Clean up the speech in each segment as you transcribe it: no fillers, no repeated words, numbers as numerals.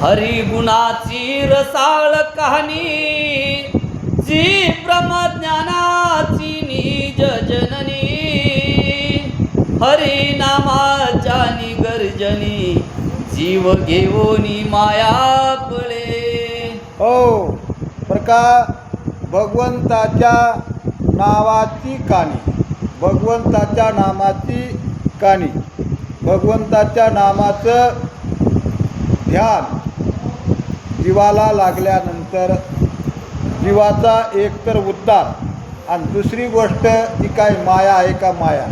हरिगुणाची रसाळ कहाणी, जी ब्रह्मज्ञानाची निज जननी, हरिनामाच्या निगर्जनी, जीव घेऊनी माया पळे. हो बरं का, भगवंताच्या नावाची कानी, भगवंताच्या नामाची कानी, भगवंताच्या नामाचं ध्यान जीवाला लागल्यानंतर जीवाचा एकतर उद्धार, आणि दुसरी गोष्ट ती काय माया आहे का, माया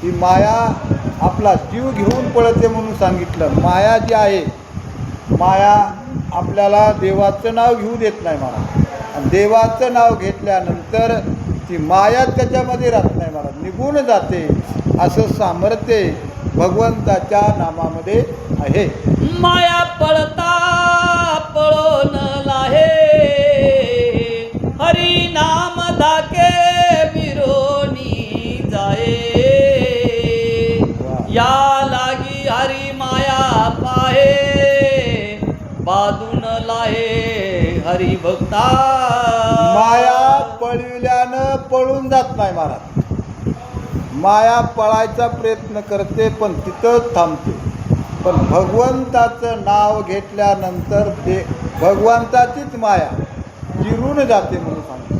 ही माया आपला जीव घेऊन पळते म्हणून सांगितलं. माया जी आहे, माया आपल्याला देवाचं नाव घेऊ देत नाही महाराज, आणि देवाचं नाव घेतल्यानंतर ती माया त्याच्यामध्ये राहत नाही महाराज, निघून जाते. असं सामर्थ्य भगवंताच्या नामामध्ये आहे. माया पळता पळून लाहे, हरी नाम दाके विरोनी जाये. या लागी हरी माया पाहे, बाजून लाहे हरी भक्ता. माया पळविल्यानं पळून जात नाही महाराज, माया पळायचा प्रयत्न करते पण तिथंच थांबते. पण भगवंताचं नाव घेतल्यानंतर ते भगवंताचीच माया चिरून जाते म्हणून सांगते.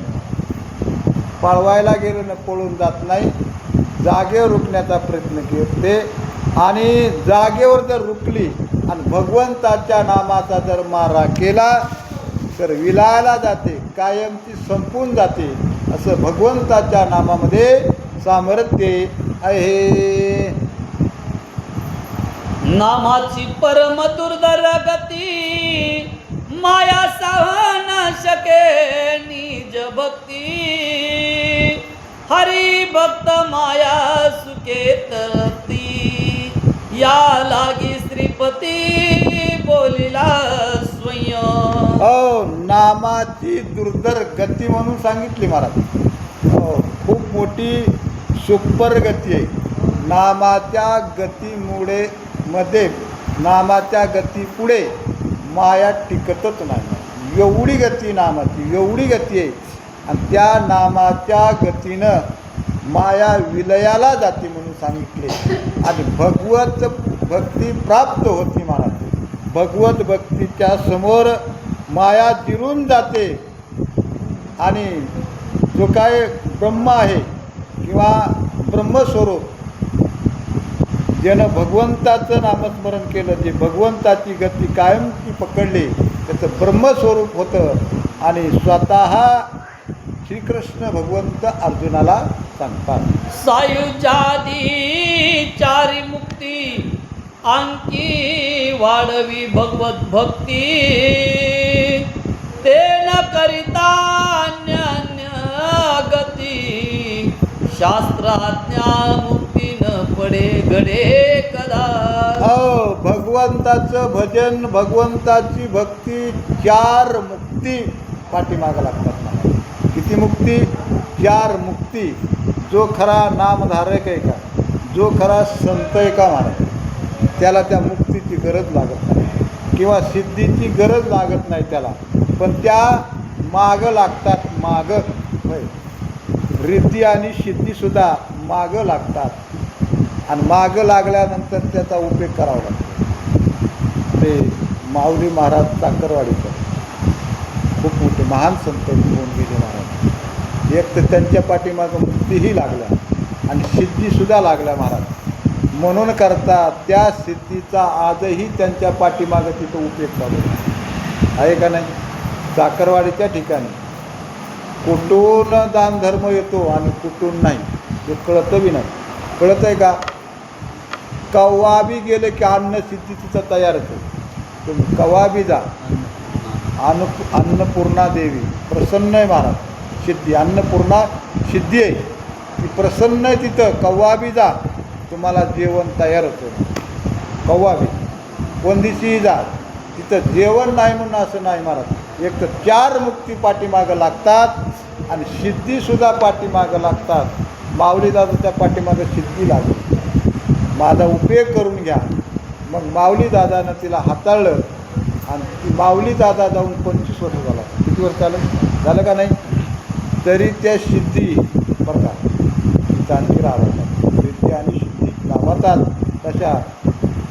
पळवायला गेलं ना पळून जात नाही, जागेवर रुकण्याचा प्रयत्न करते, आणि जागेवर जर रुकली आणि भगवंताच्या नामाचा जर मारा केला तर विलायला जाते, कायमची संपून जाते. असं भगवंताच्या नामामध्ये सामर्थ्य आहे. नामाची परम दुर्धर गती, माया सहन शके निज भक्ती. हरी भक्त माया सुखे तरती, या लागी श्रीपती बोलिला स्वयं. हो, नामाची दुर्धर गती म्हणून सांगितली महाराज. हो, खूप मोठी सुपर गती आहे. नामाच्या गतीमुळे मध्ये, नामाच्या गतीपुढे माया टिकतच नाही. एवढी गती नामाची, एवढी गती आहे, आणि त्या नामाच्या गतीनं माया विलयाला जाते म्हणून सांगितले. आणि भगवत भक्ती प्राप्त होती महाराज. भगवत भक्तीच्या समोर माया चिरून जाते, आणि जो काय ब्रह्म आहे किंवा ब्रह्मस्वरूप, ज्यानं भगवंताचं नामस्मरण केलं, जे भगवंताची गती कायमची पकडली, त्याचं ब्रह्मस्वरूप होतं. आणि स्वतः श्रीकृष्ण भगवंत अर्जुनाला सांगतात, सायुजादी चारी मुक्ती, आणखी वाढवी भगवत भक्ती. ते न करिता अन्य गती, शास्त्राज्ञा मुक्ती न पडे घडे कदा. हो, भगवंताचं भजन, भगवंताची भक्ती, चार मुक्ती पाठीमागं लागतात मला. किती मुक्ती? चार मुक्ती. जो खरा नामधारक आहे का, जो खरा संत आहे का महाराज, त्याला त्या मुक्तीची गरज लागत नाही, किंवा सिद्धीची गरज लागत नाही त्याला. पण त्या मागं लागतात, मागं. होय, रिद्धी आणि सिद्धीसुद्धा मागं लागतात, आणि मागं लागल्यानंतर त्याचा उपयोग करावा लागतो. ते माऊली महाराज चाकरवाडीकर खूप मोठे महान संत होऊन गेले महाराज. एक तर त्यांच्या पाठीमागं मुक्तीही लागल्या आणि सिद्धीसुद्धा लागल्या महाराज. म्हणून करता त्या सिद्धीचा आजही त्यांच्या पाठीमागं तिथं उपयोग चालू आहे का नाही. चाकरवाडीच्या ठिकाणी कुठून दानधर्म येतो आणि कुठून नाही हे कळतं बी नाही. कळतं आहे का? कव्वा बी गेले की अन्न सिद्धी तिथं तयार होते. तुम्ही कव्वा बी जा, अन्नपूर्णा देवी प्रसन्न आहे महाराज. सिद्धी अन्नपूर्णा सिद्धी आहे, ती प्रसन्न आहे तिथं. कव्वा बी जा, तुम्हाला जेवण तयार होतं. कव्वा बी कोणतीही जा, तिथं जेवण नाही म्हणून असं नाही महाराज. एक तर चार मुक्ती पाठीमागं लागतात आणि सिद्धीसुद्धा पाठीमागं लागतात. माऊली दादाच्या पाठीमागं सिद्धी लागली, माझा उपयोग करून घ्या. मग माऊली दादानं तिला हाताळलं आणि ती माऊलीच आता जाऊन 25 वर्ष झाला. किती वर्ष झालं का नाही? तरी त्या सिद्धी बरं का तिथं आणखी राहतात. रिद्धी आणि सिद्धी लाभतात. तशा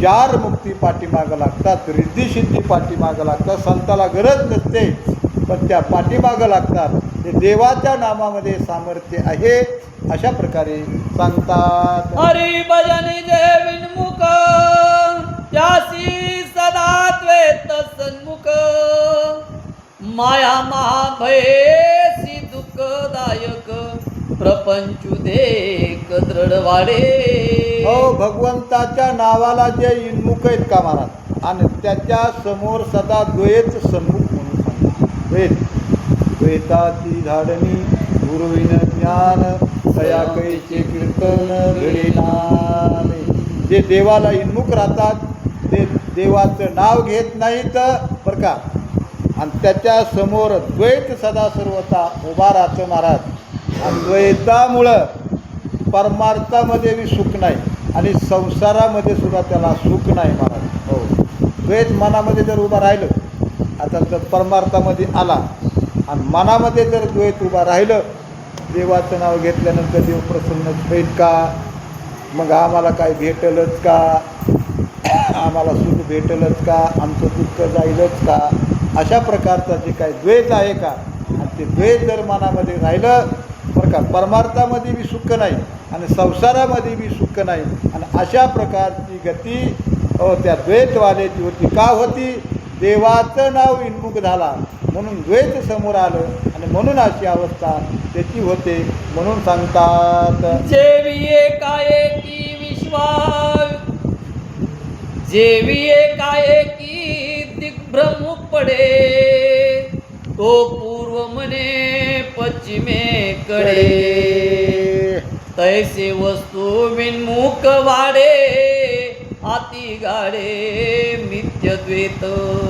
4 मुक्ती पाठीमागं लागतात. रिद्धी सिद्धी पाठीमागं लागतात. संताला गरज नसते पण त्या पाठीमागं लागतात. ते देवाच्या नामामध्ये सामर्थ्य आहे अशा प्रकारे सांगतात. हरी भजनी जे विनमुख त्यासी सदा द्वैत सन्मुख माया महाभयेसी दुःखदायक प्रपंचु देक दृढ वाढे. हो, भगवंताच्या नावाला जे इन्मुख आहेत का महाराज आणि त्याच्या समोर सदा द्वैत सन्मुख म्हणून सांगतात. द्वैताची झाडणी गुरुविन ज्ञान तया कैचे कीर्तन घडेना. जे देवाला इन्मुख राहतात ते देवाचं नाव घेत नाहीत बरं का. आणि त्याच्या समोर द्वैत सदा सर्वता उभा राहतं महाराज. आणि द्वैतामुळं परमार्थामध्ये बी सुख नाही आणि संसारामध्ये सुद्धा त्याला सुख नाही महाराज. हो, द्वैत मनामध्ये जर उभा राहिलं आता तर परमार्थामध्ये आला आणि मनामध्ये जर द्वैत उभा राहिलं देवाचं नाव घेतल्यानंतर देव प्रसन्नच होईल का? मग आम्हाला काय भेटेलच का? आम्हाला सुख भेटेलच का? आमचं दुःख जाईलच का? अशा प्रकारचा जे काही द्वैत आहे का आणि ते द्वैत जर मनामध्ये राहिलं बरं का परमार्थामध्ये बी सुख नाही आणि संसारामध्ये बी सुख नाही. आणि अशा प्रकारची गती त्या द्वैतवाल्याची होती. का होती? देवाचं नाव इन्मुख झाला म्हणून द्वैत समोर आलं आणि म्हणून अशी अवस्था त्याची होते. म्हणून सांगतात जेवी एकाएकी दिग्भ्रम पडे तो पूर्व मने पश्चिमेकडे तैसे वस्तू विन्मुख वाडे आती गाडे मिथ्य द्वैत.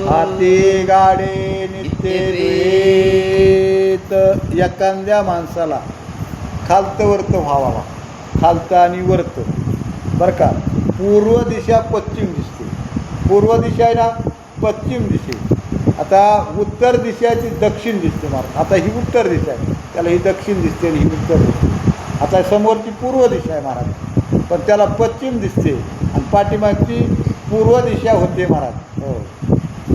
हाती गाडे नित्य द्वैत. एखाद्या माणसाला खालतं वरतं व्हावा, खालतं आणि वरतं बरं का. पूर्व दिशा पश्चिम दिसते. पूर्व दिशा आहे ना पश्चिम दिशे. आता उत्तर दिशाची दक्षिण दिसते महाराज. आता ही उत्तर दिशा आहे त्याला ही दक्षिण दिसते आणि ही उत्तर दिसते. आता समोरची पूर्व दिशा आहे महाराज पण त्याला पश्चिम दिसते आणि पाठीमागची पूर्व दिशा होते महाराज. हो,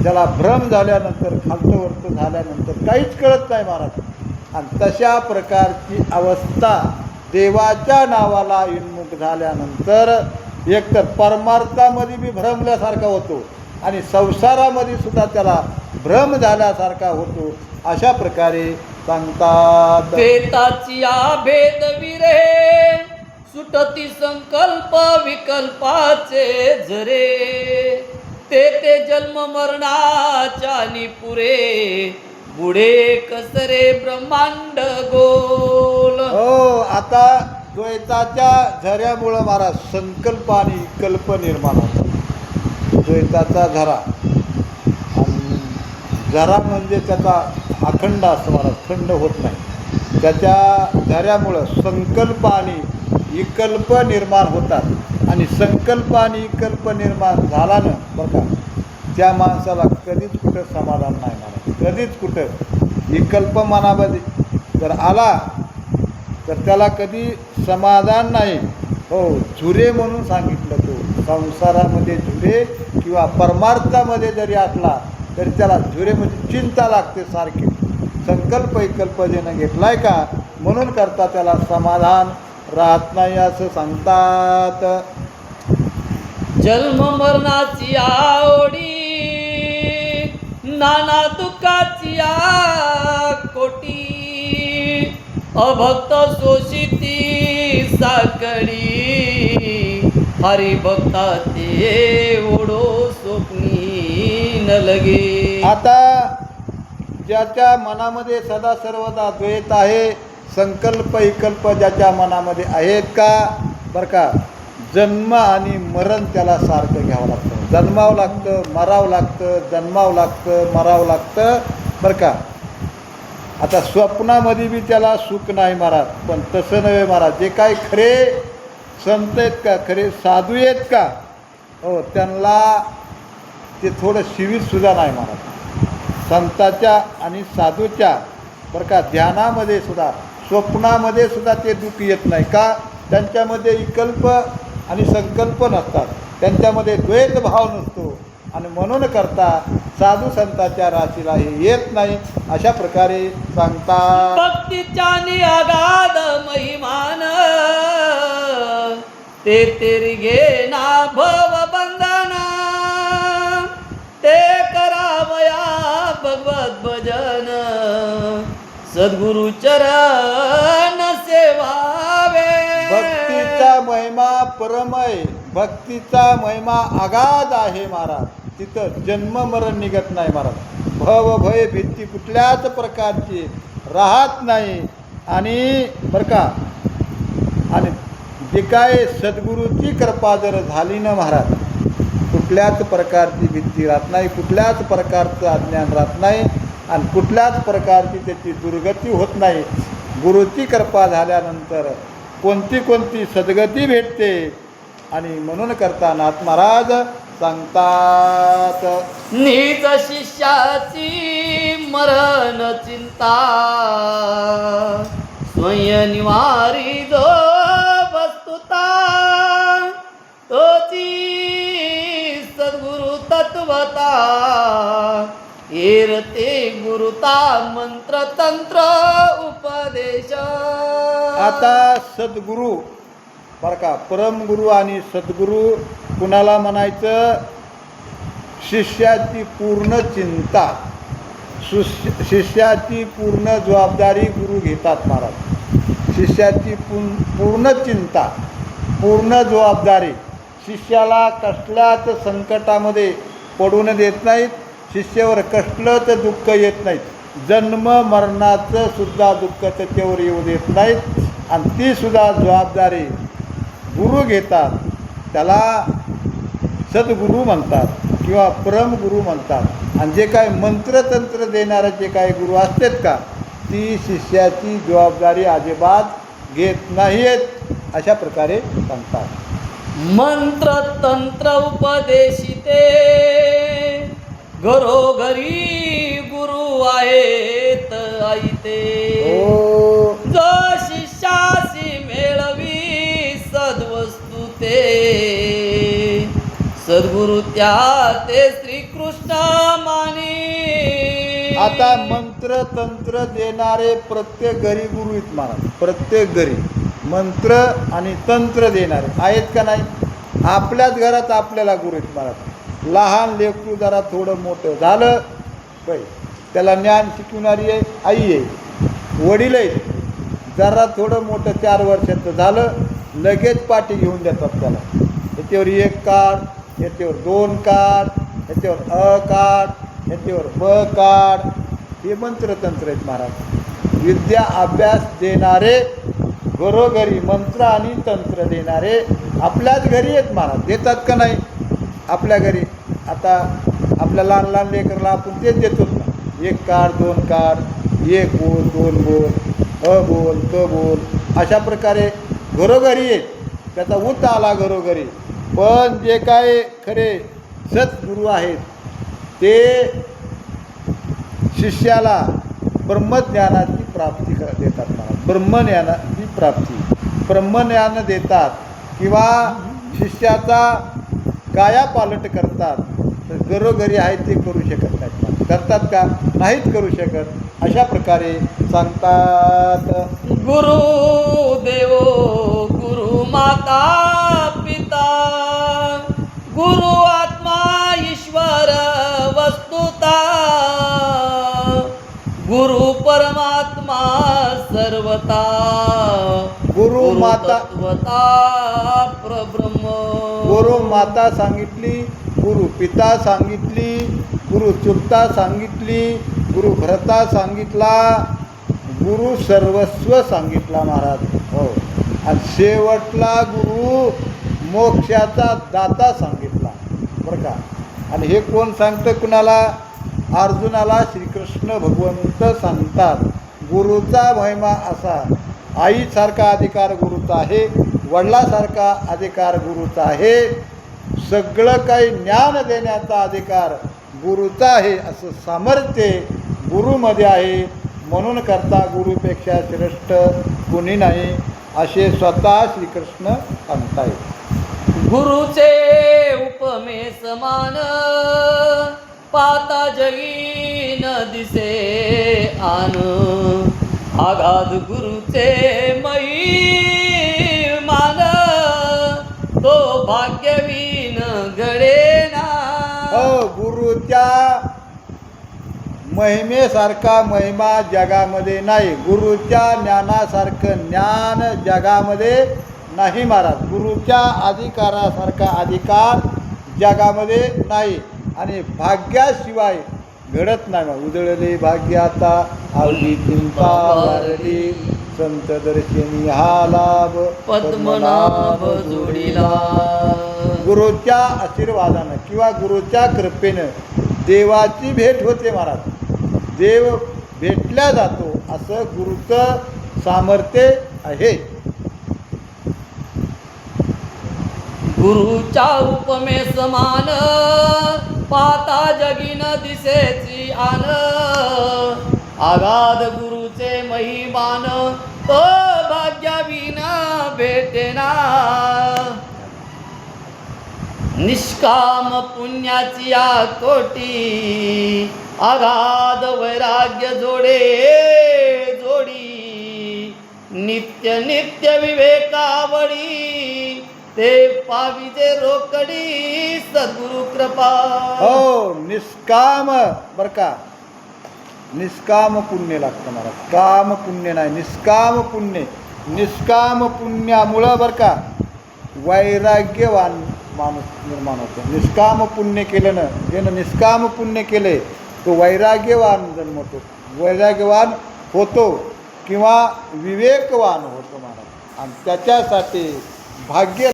त्याला भ्रम झाल्यानंतर खालतं वरतं झाल्यानंतर काहीच कळत नाही महाराज. आणि तशा प्रकारची अवस्था देवाच्या नावाला इन्मुख झाल्यानंतर एकतर परमार्थामध्ये बी भ्रमल्यासारखा होतो आणि संसारामध्ये सुद्धा त्याला भ्रम झाल्यासारखा होतो. अशा प्रकारे सांगतात द्वैताची भेद विरे सुटती संकल्प विकल्पाचे झरे ते जन्म मरणाच्या निपुरे बुडे कसरे ब्रह्मांड गोल. हो, आता द्वैताच्या झऱ्यामुळं महाराज संकल्प आणि कल्प निर्माण होतात. द्वैताचा झरा आणि झरा म्हणजे त्याचा अखंड असतो महाराज, खंड होत नाही. त्याच्या झऱ्यामुळं संकल्प आणि विकल्प निर्माण होतात आणि संकल्प आणि विकल्प निर्माण झाल्यानं बरं का त्या माणसाला कधीच कुठं समाधान नाही महाराज. कधीच कुठं विकल्प मनामध्ये जर आला तर त्याला कधी समाधान नाही. हो, झुरे म्हणून सांगितलं. तो संसारामध्ये झुरे किंवा परमार्थामध्ये जरी असला तरी त्याला झुरे म्हणजे चिंता लागते सारखी. संकल्प विकल्प ज्यानं घेतलाय का म्हणून करता त्याला समाधान राहत नाही असं सांगतात. जन्म मरणाची आवडी नाना दुःखाची कोटी अभक्त शोषिती साकडी हरिभक्ता ते ओढो स्वप्नी न लगे. आता ज्याच्या मनामध्ये सदा सर्वदा द्वैत आहे, संकल्प विकल्प ज्याच्या मनामध्ये आहेत का बरं का, जन्म आणि मरण त्याला सारखं घ्यावं लागतं. जन्मावं लागतं, मरावं लागतं, जन्मावं लागतं, मरावं लागतं बरं का. आता स्वप्नामध्ये बी त्याला सुख नाही महाराज. पण तसं नव्हे महाराज. जे काही खरे संत आहेत का, खरे साधू आहेत का, हो त्यांना ते थोडं शिवीतसुद्धा नाही महाराज. संताच्या आणि साधूच्या बरं का ध्यानामध्ये सुद्धा स्वप्नामध्ये सुद्धा ते दुःख येत नाही का? त्यांच्यामध्ये विकल्प आणि संकल्प नसतात, त्यांच्यामध्ये द्वैतभाव नसतो आणि म्हणून करता साधू संतांच्या राशीला हे येत नाही. अशा प्रकारे सांगतात. भक्तीच्या निअगाध महिमान ते तिरगे ना भव बंधना ते करावया भगवत भजन सद्गुरु चरण सेवावे. भक्तीचा महिमा परमय, भक्तीचा महिमा अगाध आहे महाराज. तिथं जन्म मरण निघत नाही महाराज. भव भय भीती कुठल्याच प्रकारची राहत नाही. आणि बरं का आणि जे काय सद्गुरूची कृपा जर झाली ना महाराज, कुठल्याच प्रकारची भीती राहत नाही, कुठल्याच प्रकारचं अज्ञान राहत नाही आणि कुठल्याच प्रकारची त्याची दुर्गती होत नाही. गुरुची कृपा झाल्यानंतर कोणती सद्गती भेटते. आणि म्हणून करता नाथ महाराज सांगतात. निज शिष्याची मरण चिंता स्वयंनिवारी जो वस्तुता तोची सद्गुरु तत्वता एरते गुरुता मंत्र तंत्र उपदेश. आता सद्गुरू बरं का परमगुरू आणि सद्गुरू कुणाला म्हणायचं? शिष्याची पूर्ण चिंता, शिष्याची पूर्ण जबाबदारी गुरु घेतात महाराज. शिष्याची पूर्ण चिंता, पूर्ण जबाबदारी. शिष्याला कसल्याच संकटामध्ये पडून देत नाहीत, शिष्यावर कसलंच दुःख येत नाहीत, जन्म मरणाचं सुद्धा दुःख त्याच्यावर येऊ देत नाहीत. आणि ती सुद्धा जबाबदारी गुरु घेतात. त्याला सद्गुरू म्हणतात किंवा परमगुरू म्हणतात. आणि जे काय मंत्रतंत्र देणारे जे काय गुरु असतात का, ती शिष्याची जबाबदारी अजिबात घेत नाहीत. अशा प्रकारे सांगतात. मंत्र तंत्र उपदेशिते घरोघरी गुरु आहेत आईते. जो शिष्यासी मेळवी सद्वस्तु ते सद्गुरु त्या ते श्रीकृष्ण मानी. आता मंत्र तंत्र देणारे प्रत्येक घरी गुरु आहेत महाराज. प्रत्येक घरी मंत्र आणि तंत्र देणारे आहेत का नाही? आपल्याच घरात आपल्याला गुरु आहेत महाराज. लहान लेकरू जरा थोडं मोठं झालं बाई, त्याला ज्ञान शिकवणारी आहे आई आहे, वडील आहेत. जरा थोडं मोठं 4 वर्षाचं झालं लगेच पाठी घेऊन देतात त्याला. याच्यावर 1 काढ, याच्यावर 2 काढ, याच्यावर अ काढ, याच्यावर ब काढ. हे मंत्रतंत्र आहेत महाराज. विद्या अभ्यास देणारे घरोघरी मंत्र आणि तंत्र देणारे आपल्याच घरी आहेत महाराज. देतात का नाही आपल्या घरी? आता आपल्या लहान लहान लेकरला आपण तेच देतोच ना. 1 काढ, 2 काढ, 1 बोल, 2 बोल, अ बोल, क बोल. अशा प्रकारे घरोघरी आहेत. त्याचा उत आला घरोघरी. पण जे काय खरे सद्गुरू आहेत ते शिष्याला ब्रह्मज्ञानाची प्राप्ती देतात महाराज. ब्रह्मज्ञानाची प्राप्ती ब्रह्मज्ञान देतात किंवा शिष्याचा कायापालट करतात. तर घरोघरी आहेत ते करू शकत नाहीत. करतात का? नाहीत करू शकत. अशा प्रकारे सांगतात. गुरु देवो गुरु माता पिता गुरु आत्मा ईश्वर वस्तुता गुरु परमात्मा सर्वता गुरु माता तत्वता परब्रह्म. गुरु माता सांगितली, गुरु पिता सांगितली, गुरु चुलता सांगितली, गुरु भरता सांगितला, गुरु सर्वस्व सांगितला महाराज. हो. आणि शेवटला गुरु मोक्षाचा दाता सांगितला बरं का. आणि हे कोण सांगतं कुणाला? अर्जुनाला श्रीकृष्ण भगवंत सांगतात. गुरुचा महिमा असा, आईसारखा अधिकार गुरुचा आहे, वडिलासारखा अधिकार गुरुचा आहे, सगळं काही ज्ञान देण्याचा अधिकार गुरुचा आहे, असं सामर्थ्य गुरुमध्ये आहे. म्हणून करता गुरुपेक्षा श्रेष्ठ कोणी नाही, असे स्वतः श्रीकृष्ण सांगतायत. गुरुचे उपमे समान पाता जगी न दिसे आन आगाध गुरुचे महिमान तो भाग्यवीन घडेना. गुरुच्या महिमेसारखा महिमा जगामध्ये नाही, गुरुच्या ज्ञानासारखं ज्ञान जगामध्ये नाही महाराज. गुरुच्या अधिकारासारखा अधिकार जगामध्ये नाही आणि भाग्याशिवाय घडत नाही. उजळले भाग्य आता आवली चिंतावरली संत दर्शनी हा लाभ पद्मनाभ जोडीला. गुरुच्या आशीर्वादानं किंवा गुरुच्या कृपेनं देवाची भेट होते महाराज. देव भेटल्या जातो असं गुरुचं सामर्थ्य आहे. गुरुच्या उपमे समान पाता जगी न दिसेची आन आगाध गुरुचे महिमान तो भाग्यवीन भेटेना. निष्काम पुण्याची या कोटी आगाध वैराग्य जोडे जोडी नित्य नित्य विवेकावडी ते पाविजे रोकडी सद्गुरु कृपा. निष्काम बर का, निष्काम पुण्य लागतं महाराज. काम पुण्य नाही, निष्काम पुण्य. निष्काम पुण्यामुळं बर का वैराग्यवान माणूस निर्माण होतो. निष्काम पुण्य केलं ना, ज्यानं निष्काम पुण्य केले तो वैराग्यवान जन्मतो, वैराग्यवान होतो किंवा विवेकवान होतो महाराज. आणि त्याच्यासाठी भाग्य